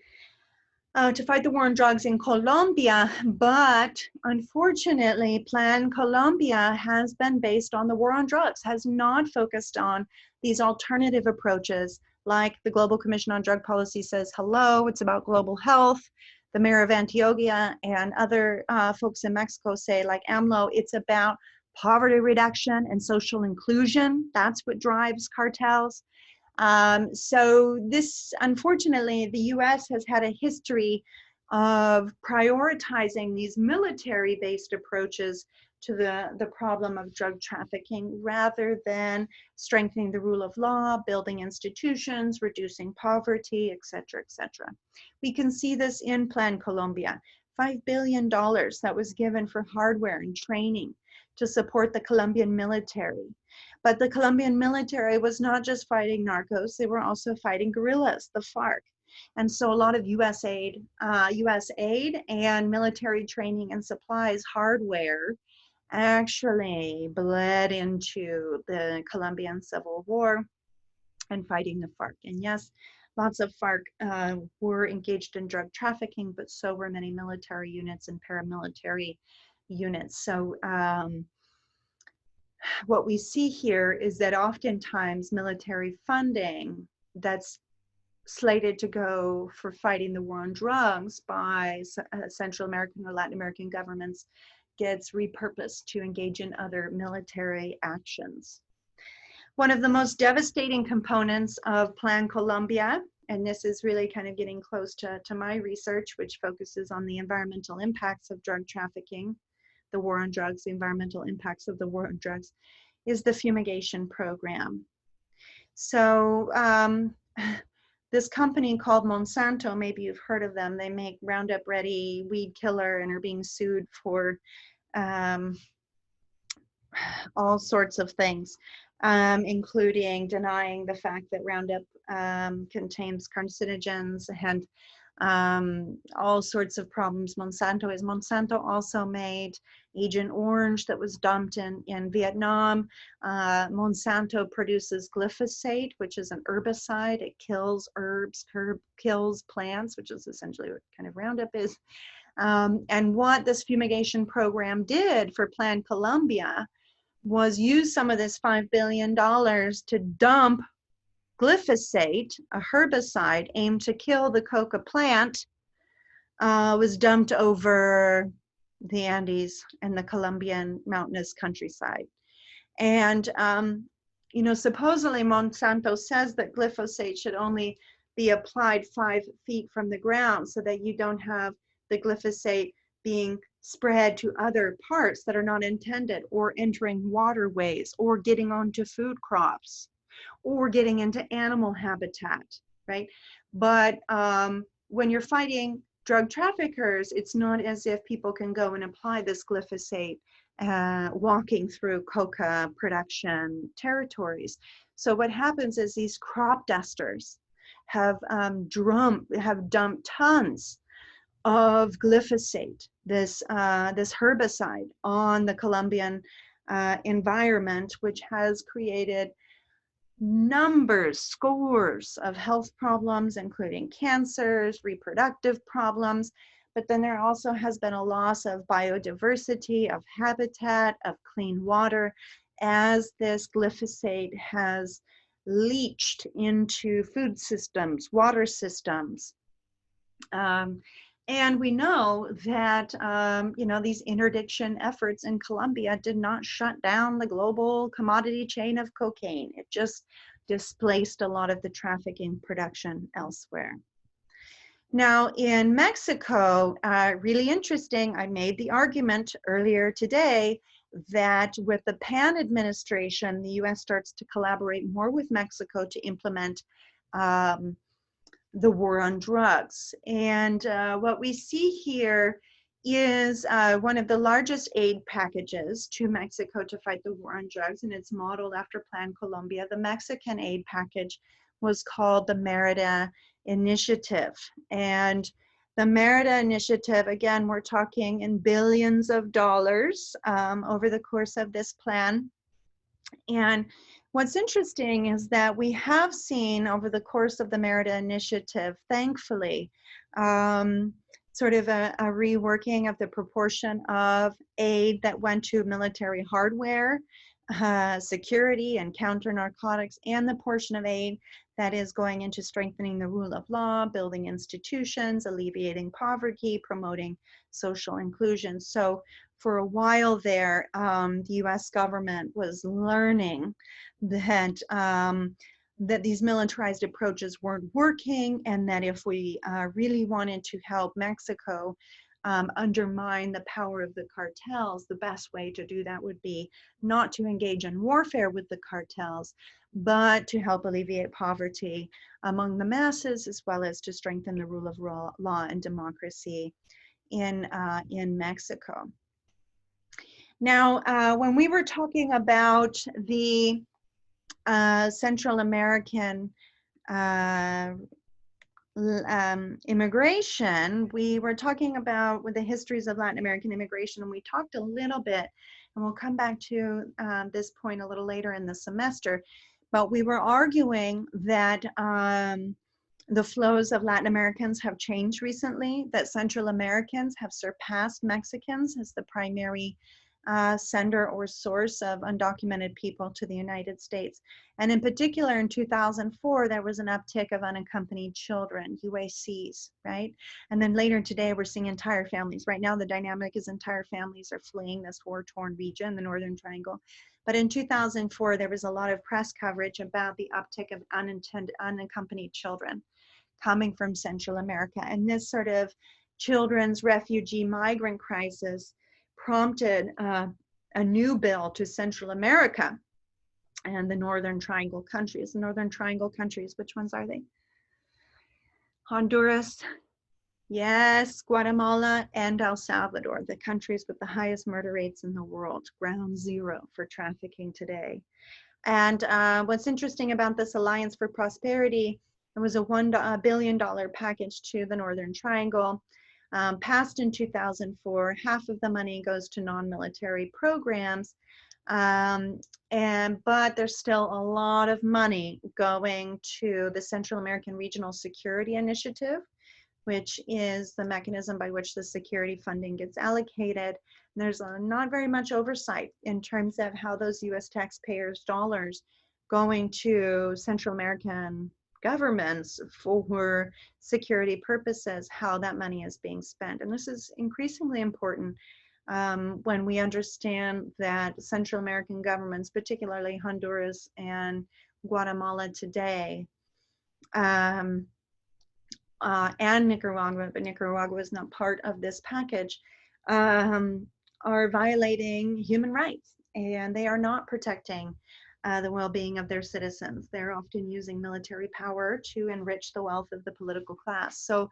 to fight the war on drugs in Colombia, but unfortunately, Plan Colombia has been based on the war on drugs, has not focused on these alternative approaches like the Global Commission on Drug Policy says, hello, it's about global health. The mayor of Antioquia and other folks in Mexico say, like AMLO, it's about poverty reduction and social inclusion. That's what drives cartels. So this, unfortunately, the US has had a history of prioritizing these military-based approaches to the problem of drug trafficking rather than strengthening the rule of law, building institutions, reducing poverty, et cetera, et cetera. We can see this in Plan Colombia. $5 billion that was given for hardware and training to support the Colombian military. But the Colombian military was not just fighting narcos, they were also fighting guerrillas, the FARC. And so a lot of US aid and military training and supplies, hardware, actually bled into the Colombian Civil War and fighting the FARC. And yes, lots of FARC were engaged in drug trafficking, but so were many military units and paramilitary units. So what we see here is that oftentimes military funding that's slated to go for fighting the war on drugs by Central American or Latin American governments gets repurposed to engage in other military actions. One of the most devastating components of Plan Colombia, and this is really kind of getting close to my research, which focuses on the environmental impacts of drug trafficking, the war on drugs, the environmental impacts of the war on drugs, is the fumigation program. So this company called Monsanto, maybe you've heard of them, they make Roundup Ready weed killer and are being sued for all sorts of things, including denying the fact that Roundup contains carcinogens and all sorts of problems. Monsanto also made Agent Orange that was dumped in Vietnam. Monsanto produces glyphosate, which is an herbicide. It kills herbs, kills plants, which is essentially what kind of Roundup is. And what this fumigation program did for Plan Colombia was use some of this $5 billion to dump glyphosate, a herbicide aimed to kill the coca plant, was dumped over the Andes and the Colombian mountainous countryside. And, you know, supposedly Monsanto says that glyphosate should only be applied 5 feet from the ground so that you don't have the glyphosate being spread to other parts that are not intended, or entering waterways, or getting onto food crops, or getting into animal habitat, right? But when you're fighting drug traffickers, it's not as if people can go and apply this glyphosate walking through coca production territories. So what happens is these crop dusters have dumped tons of glyphosate, this herbicide, on the Colombian environment, which has created scores of health problems, including cancers, reproductive problems. But then there also has been a loss of biodiversity, of habitat, of clean water, as this glyphosate has leached into food systems, water systems. And we know that, you know, these interdiction efforts in Colombia did not shut down the global commodity chain of cocaine. It just displaced a lot of the trafficking production elsewhere. Now in Mexico, really interesting, I made the argument earlier today that with the PAN administration, the US starts to collaborate more with Mexico to implement the war on drugs. And what we see here is one of the largest aid packages to Mexico to fight the war on drugs, and it's modeled after Plan Colombia. The Mexican aid package was called the Merida Initiative. And the Merida Initiative, again, we're talking in billions of dollars over the course of this plan. And what's interesting is that we have seen over the course of the Merida Initiative, thankfully, sort of a reworking of the proportion of aid that went to military hardware, security and counter narcotics, and the portion of aid that is going into strengthening the rule of law, building institutions, alleviating poverty, promoting social inclusion. So for a while there, the US government was learning that, that these militarized approaches weren't working, and that if we really wanted to help Mexico undermine the power of the cartels, the best way to do that would be not to engage in warfare with the cartels, but to help alleviate poverty among the masses, as well as to strengthen the rule of law and democracy in Mexico. Now, when we were talking about the Central American immigration, we were talking about with the histories of Latin American immigration, and we talked a little bit, and we'll come back to this point a little later in the semester, but we were arguing that the flows of Latin Americans have changed recently, that Central Americans have surpassed Mexicans as the primary sender or source of undocumented people to the United States. And in particular, in 2004, there was an uptick of unaccompanied children, UACs, right? And then later today, we're seeing entire families. Right now, the dynamic is entire families are fleeing this war-torn region, the Northern Triangle. But in 2004, there was a lot of press coverage about the uptick of unaccompanied children coming from Central America. And this sort of children's refugee migrant crisis prompted a new bill to Central America and the Northern Triangle countries. The Northern Triangle countries, which ones are they? Honduras, yes, Guatemala, and El Salvador, the countries with the highest murder rates in the world, ground zero for trafficking today. And what's interesting about this Alliance for Prosperity, it was a $1 billion package to the Northern Triangle, passed in 2004. Half of the money goes to non-military programs, but there's still a lot of money going to the Central American Regional Security Initiative, which is the mechanism by which the security funding gets allocated. There's not very much oversight in terms of how those US taxpayers' dollars going to Central American governments for security purposes, how that money is being spent. And this is increasingly important when we understand that Central American governments, particularly Honduras and Guatemala today, and Nicaragua, but Nicaragua is not part of this package, are violating human rights, and they are not protecting the well-being of their citizens. They're often using military power to enrich the wealth of the political class. So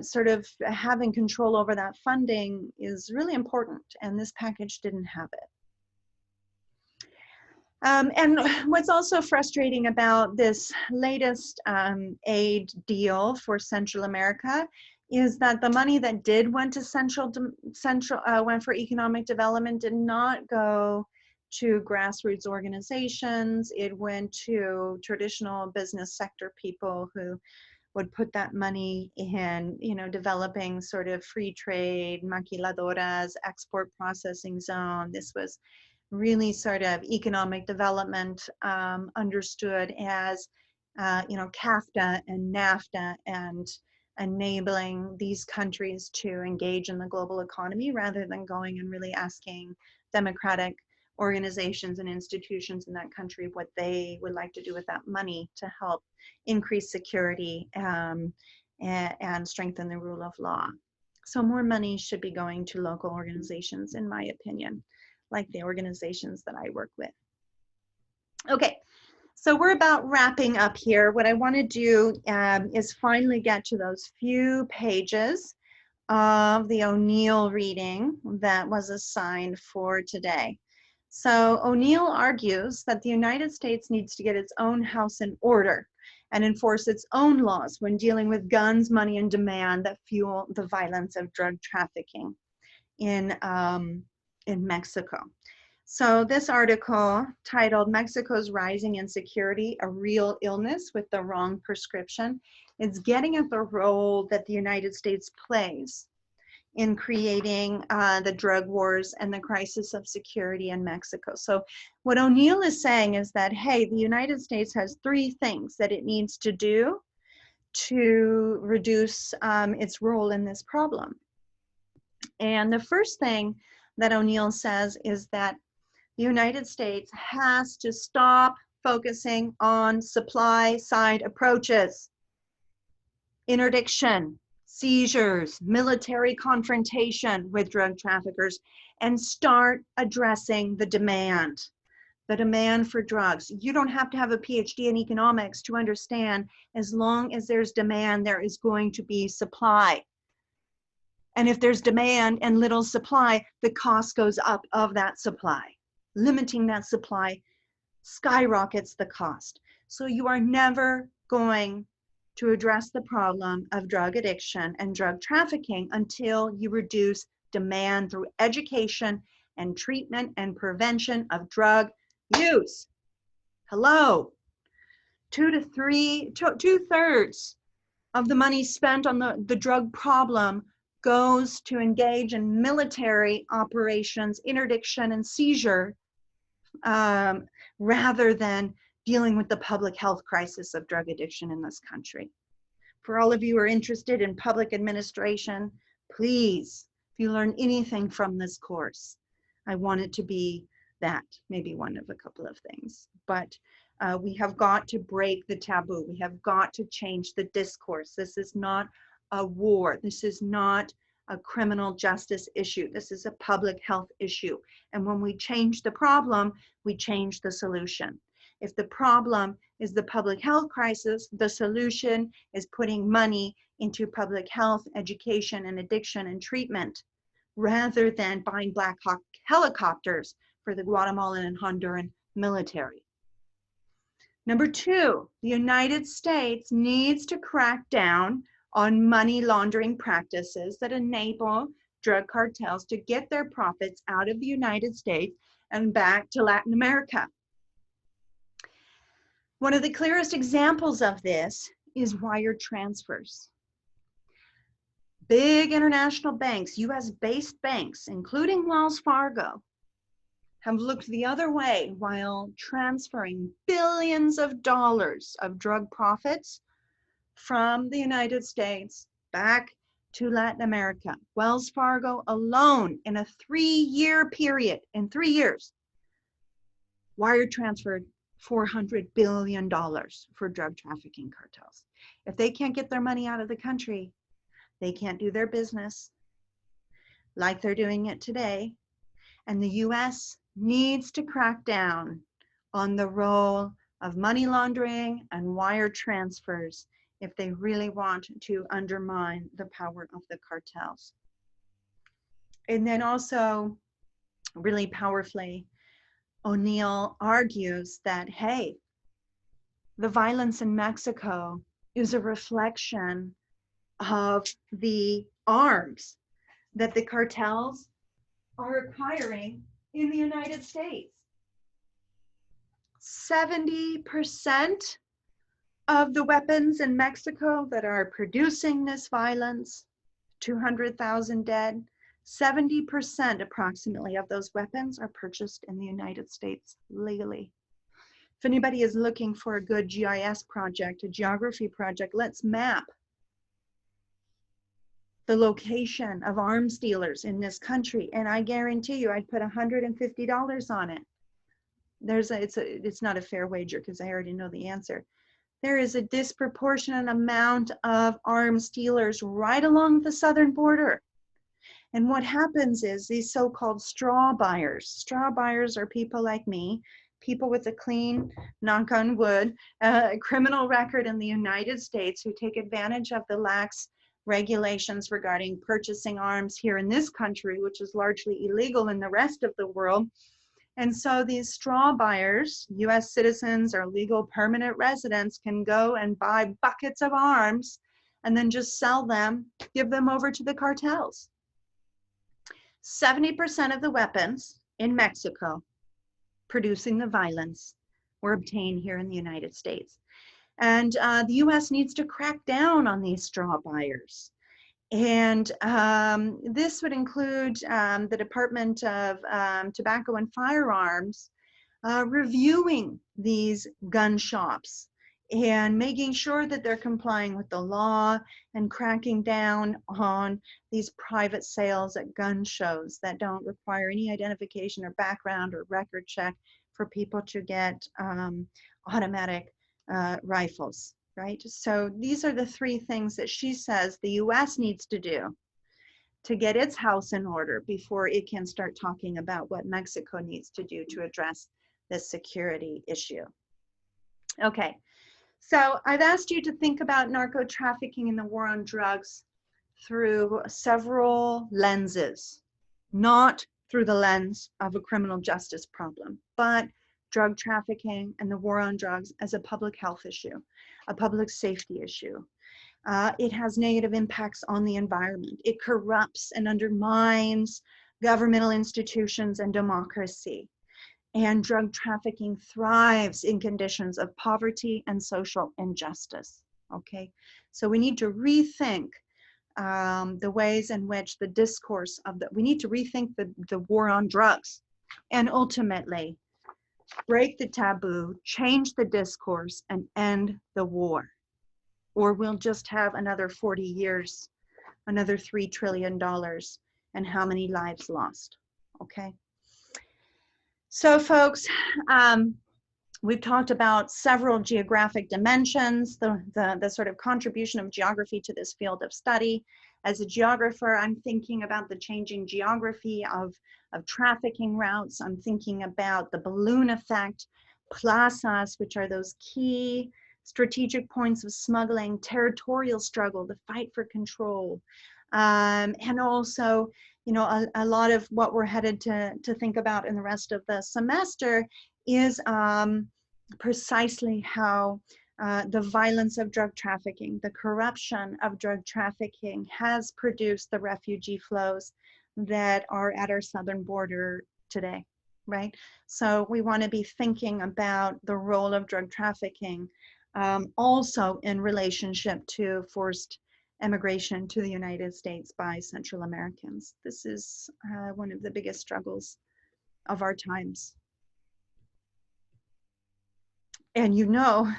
sort of having control over that funding is really important, and this package didn't have it. And what's also frustrating about this latest aid deal for Central America is that the money that went to went for economic development did not go to grassroots organizations. It went to traditional business sector people who would put that money in, developing sort of free trade, maquiladoras, export processing zone. This was really sort of economic development understood as, CAFTA and NAFTA, and enabling these countries to engage in the global economy rather than going and really asking democratic organizations and institutions in that country what they would like to do with that money to help increase security and strengthen the rule of law. So more money should be going to local organizations, in my opinion, like the organizations that I work with. Okay, so we're about wrapping up here. What I want to do is finally get to those few pages of the O'Neill reading that was assigned for today. So O'Neill argues that the United States needs to get its own house in order and enforce its own laws when dealing with guns, money, and demand that fuel the violence of drug trafficking in Mexico. So this article, titled "Mexico's Rising Insecurity, a Real Illness with the Wrong Prescription," is getting at the role that the United States plays in creating the drug wars and the crisis of security in Mexico. So what O'Neill is saying is that, hey, the United States has three things that it needs to do to reduce its role in this problem. And the first thing that O'Neill says is that the United States has to stop focusing on supply side approaches, interdiction, seizures, military confrontation with drug traffickers, and start addressing the demand for drugs. You don't have to have a PhD in economics to understand, as long as there's demand, there is going to be supply. And if there's demand and little supply, the cost goes up of that supply. Limiting that supply skyrockets the cost. So you are never going to address the problem of drug addiction and drug trafficking until you reduce demand through education and treatment and prevention of drug use. Hello. 2/3 of the money spent on the drug problem goes to engage in military operations, interdiction and seizure, rather than dealing with the public health crisis of drug addiction in this country. For all of you who are interested in public administration, please, if you learn anything from this course, I want it to be that, maybe one of a couple of things. But we have got to break the taboo. We have got to change the discourse. This is not a war. This is not a criminal justice issue. This is a public health issue. And when we change the problem, we change the solution. If the problem is the public health crisis, the solution is putting money into public health, education, and addiction and treatment, rather than buying Black Hawk helicopters for the Guatemalan and Honduran military. Number two, the United States needs to crack down on money laundering practices that enable drug cartels to get their profits out of the United States and back to Latin America. One of the clearest examples of this is wire transfers. Big international banks, US-based banks, including Wells Fargo, have looked the other way while transferring billions of dollars of drug profits from the United States back to Latin America. Wells Fargo alone, in a 3-year period, in 3 years, wire transferred $400 billion for drug trafficking cartels. If they can't get their money out of the country, they can't do their business like they're doing it today. And the US needs to crack down on the role of money laundering and wire transfers if they really want to undermine the power of the cartels. And then also, really powerfully, O'Neill argues that, hey, the violence in Mexico is a reflection of the arms that the cartels are acquiring in the United States. 70% of the weapons in Mexico that are producing this violence, 200,000 dead, 70% approximately of those weapons are purchased in the United States legally. If anybody is looking for a good GIS project, a geography project, let's map the location of arms dealers in this country. And I guarantee you, I'd put $150 on it. It's not a fair wager because I already know the answer. There is a disproportionate amount of arms dealers right along the southern border. And what happens is these so-called straw buyers are people like me, people with a clean, knock on wood, criminal record in the United States who take advantage of the lax regulations regarding purchasing arms here in this country, which is largely illegal in the rest of the world. And so these straw buyers, US citizens or legal permanent residents, can go and buy buckets of arms and then just sell them, give them over to the cartels. 70% of the weapons in Mexico producing the violence were obtained here in the United States. And the US needs to crack down on these straw buyers. And this would include the Department of Tobacco and Firearms reviewing these gun shops and making sure that they're complying with the law and cracking down on these private sales at gun shows that don't require any identification or background or record check for people to get automatic rifles, right? So these are the 3 things that she says the US needs to do to get its house in order before it can start talking about what Mexico needs to do to address this security issue. Okay, so I've asked you to think about narco trafficking and the war on drugs through several lenses, not through the lens of a criminal justice problem, but drug trafficking and the war on drugs as a public health issue, a public safety issue. It has negative impacts on the environment. It corrupts and undermines governmental institutions and democracy. And drug trafficking thrives in conditions of poverty and social injustice, okay? So we need to rethink the ways in which the discourse of we need to rethink the war on drugs, and ultimately break the taboo, change the discourse, and end the war. Or we'll just have another 40 years, another $3 trillion, and how many lives lost, okay? So folks, we've talked about several geographic dimensions, the sort of contribution of geography to this field of study. As a geographer, I'm thinking about the changing geography of trafficking routes. I'm thinking about the balloon effect, plazas, which are those key strategic points of smuggling, territorial struggle, the fight for control, and also, you know, a lot of what we're headed to think about in the rest of the semester is precisely how the violence of drug trafficking, the corruption of drug trafficking has produced the refugee flows that are at our southern border today, right? So we want to be thinking about the role of drug trafficking also in relationship to forced immigration to the United States by Central Americans. This is one of the biggest struggles of our times. And you know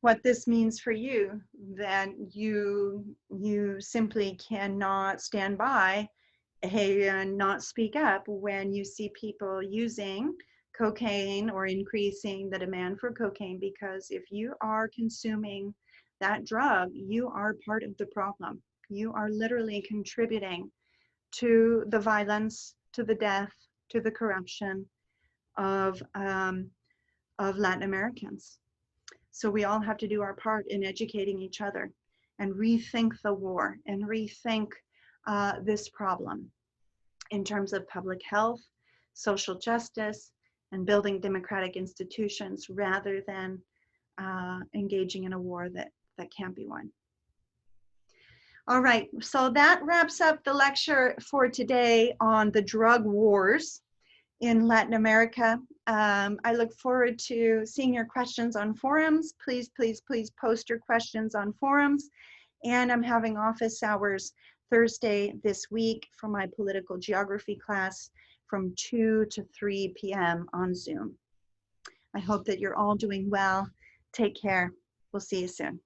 what this means for you, then you simply cannot stand by and not speak up when you see people using cocaine or increasing the demand for cocaine, because if you are consuming that drug, you are part of the problem. You are literally contributing to the violence, to the death, to the corruption of Latin Americans. So we all have to do our part in educating each other and rethink the war and rethink this problem in terms of public health, social justice, and building democratic institutions rather than engaging in a war that can't be won. All right, so that wraps up the lecture for today on the drug wars in Latin America. I look forward to seeing your questions on forums. Please, please, please post your questions on forums. And I'm having office hours Thursday this week for my political geography class from 2 to 3 p.m. on Zoom. I hope that you're all doing well. Take care. We'll see you soon.